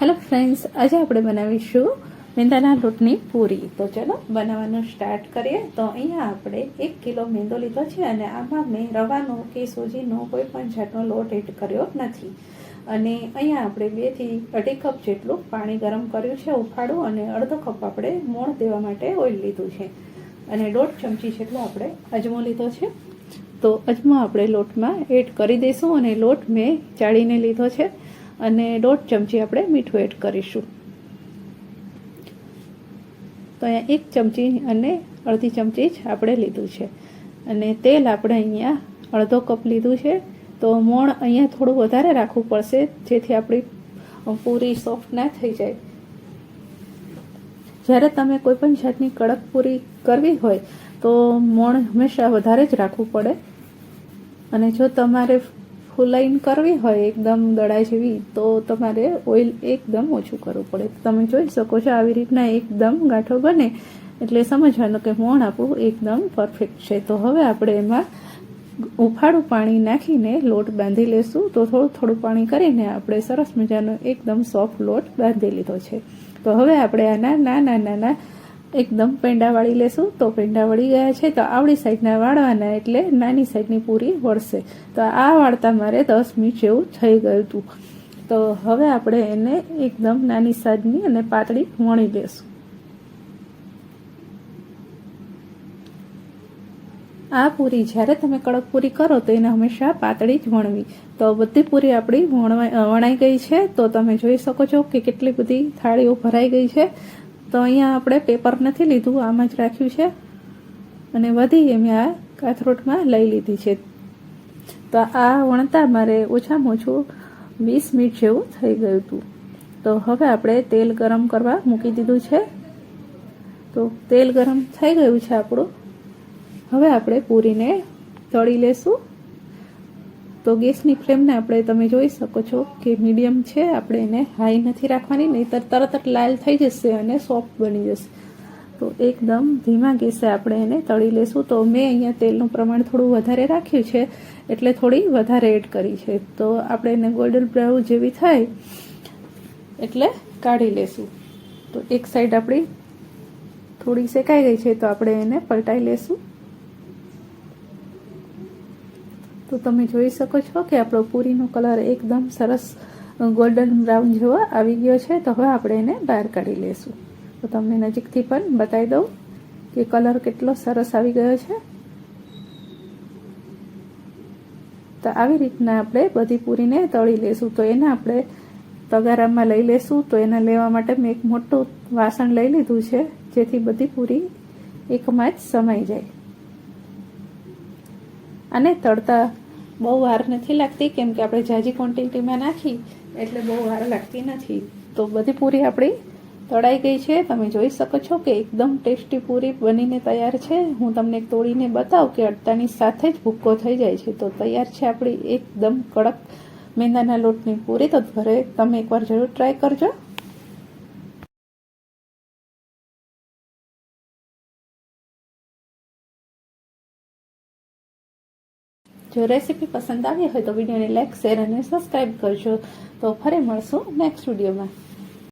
Hello friends, આજે આપણે બનાવીશું મેંદાના લોટની પૂરી. તો ચલો બનાવવાનું સ્ટાર્ટ કરીએ. તો અહીંયા આપણે 1 કિલો મેંદો લીધો છે અને આમાં મેં રવાનો કે સૂજીનો કોઈ પણ જાતનો લોટ એડ કર્યો નથી. અને અહીંયા આપણે 2 થી 2.5 કપ જેટલું પાણી ગરમ કર્યું છે ઉફાળું, અને અડધો કપ આપણે મોણ દેવા માટે ઓઇલ લીધું છે, અને 1.5 ચમચી જેટલો આપણે અજમો લીધો છે. તો અજમો આપણે લોટમાં એડ કરી દઈશું, અને લોટ મેં ચાળીને લીધો છે, અને 1.5 ચમચી આપણે મીઠું એડ કરીશું. તો અહીંયા 1 ચમચી અને અડધી ચમચી જ આપણે લીધું છે. અને તેલ આપણે અહીંયા અડધો કપ લીધું છે. તો મોણ અહીંયા થોડું વધારે રાખવું પડશે, જેથી આપણી પૂરી સોફ્ટ ના થઈ જાય. જ્યારે તમે કોઈ પણ જાતની કડક પૂરી કરવી હોય તો મોણ હંમેશા વધારે જ રાખવું પડે. અને જો તમારે ફુલાઈને કરવી હોય એકદમ દડા જેવી, તો તમારે ઓઇલ એકદમ ઓછું કરવું પડે. તમે જોઈ શકો છો આવી રીતના એકદમ ગાંઠો બને એટલે સમજવાનું કે મોણ આપણું એકદમ પરફેક્ટ છે. તો હવે આપણે એમાં ઉફાળું પાણી નાખીને લોટ બાંધી લેશું. તો થોડું થોડું પાણી કરીને આપણે સરસ મજાનો એકદમ સોફ્ટ લોટ બાંધી લીધો છે. તો હવે આપણે આના નાના નાના એકદમ પેંડા વાળી લેશું. તો પેંડા વળી ગયા છે તો આવડી સાઈડના વાળવાના, એટલે નાની સાઈડની પૂરી વળશે. તો આ વાળતા મારે 10 મિનિટ જેવું થઈ ગયું હતું. તો હવે આપણે એને એકદમ નાની સાઈડની અને પાતળી વણી લેશું. આ પૂરી જ્યારે તમે કડક પૂરી કરો તો એને હંમેશા પાતળી જ વણવી. તો બધી પૂરી આપણી વણાઈ ગઈ છે. તો તમે જોઈ શકો છો કે કેટલી બધી થાળીઓ ભરાઈ ગઈ છે. તો અહીંયા આપણે પેપર નથી લીધું, આમાં જ રાખ્યું છે, અને વધી મેં આ કાથરોટમાં લઈ લીધી છે. તો આ વણતા મારે ઓછામાં ઓછું 20 મિનિટ જેવું થઈ ગયું હતું. તો હવે આપણે તેલ ગરમ કરવા મૂકી દીધું છે. તો તેલ ગરમ થઈ ગયું છે આપણું. હવે આપણે પૂરીને તળી લેશું. તો ગેસની ફ્લેમને આપણે તમે જોઈ શકો છો કે મીડિયમ છે. આપણે એને હાઈ નથી રાખવાની, નહીંતર તરત જ લાલ થઈ જશે અને સોફ્ટ બની જશે. તો એકદમ ધીમા ગેસે આપણે એને તળી લેશું. તો મેં અહીંયા તેલનું પ્રમાણ થોડું વધારે રાખ્યું છે, એટલે થોડી વધારે એડ કરી છે. તો આપણે એને ગોલ્ડન બ્રાઉન જેવી થાય એટલે કાઢી લેશું. તો એક સાઈડ આપણી થોડી શેકાઈ ગઈ છે, તો આપણે એને પલટાઈ લેશું. તો તમે જોઈ શકો છો કે આપણો પૂરીનો કલર એકદમ સરસ ગોલ્ડન બ્રાઉન જેવો આવી ગયો છે. તો હવે આપણે એને બહાર કાઢી લેશું. તો તમને નજીકથી પણ બતાવી દઉં કે કલર કેટલો સરસ આવી ગયો છે. તો આવી રીતના આપણે બધી પૂરીને તળી લેશું. તો એને આપણે તગારામાં લઈ લેશું. તો એના લેવા માટે મેં એક મોટું વાસણ લઈ લીધું છે, જેથી બધી પૂરી એકમાં જ સમાઈ જાય. અને તળતા બહુ વાર નથી લાગતી, કેમ કે આપણે ઝાઝી ક્વોન્ટિટીમાં નાખી એટલે બહુ વાર લાગતી નથી. તો બધી પૂરી આપણી તળાઈ ગઈ છે. તમે જોઈ શકો છો કે એકદમ ટેસ્ટી પૂરી બનીને તૈયાર છે. હું તમને તોડીને બતાવું કે અડતાની સાથે જ ભૂક્કો થઈ જાય છે. તો તૈયાર છે આપણી એકદમ કડક મેંદાના લોટની પૂરી. તો ઘરે તમે એકવાર જરૂર ટ્રાય કરજો. જો રેસીપી પસંદ આવી હોય તો વિડીયોને લાઈક, શેર અને સબસ્ક્રાઈબ કરજો. તો ફરી મળશું નેક્સ્ટ વિડીયોમાં.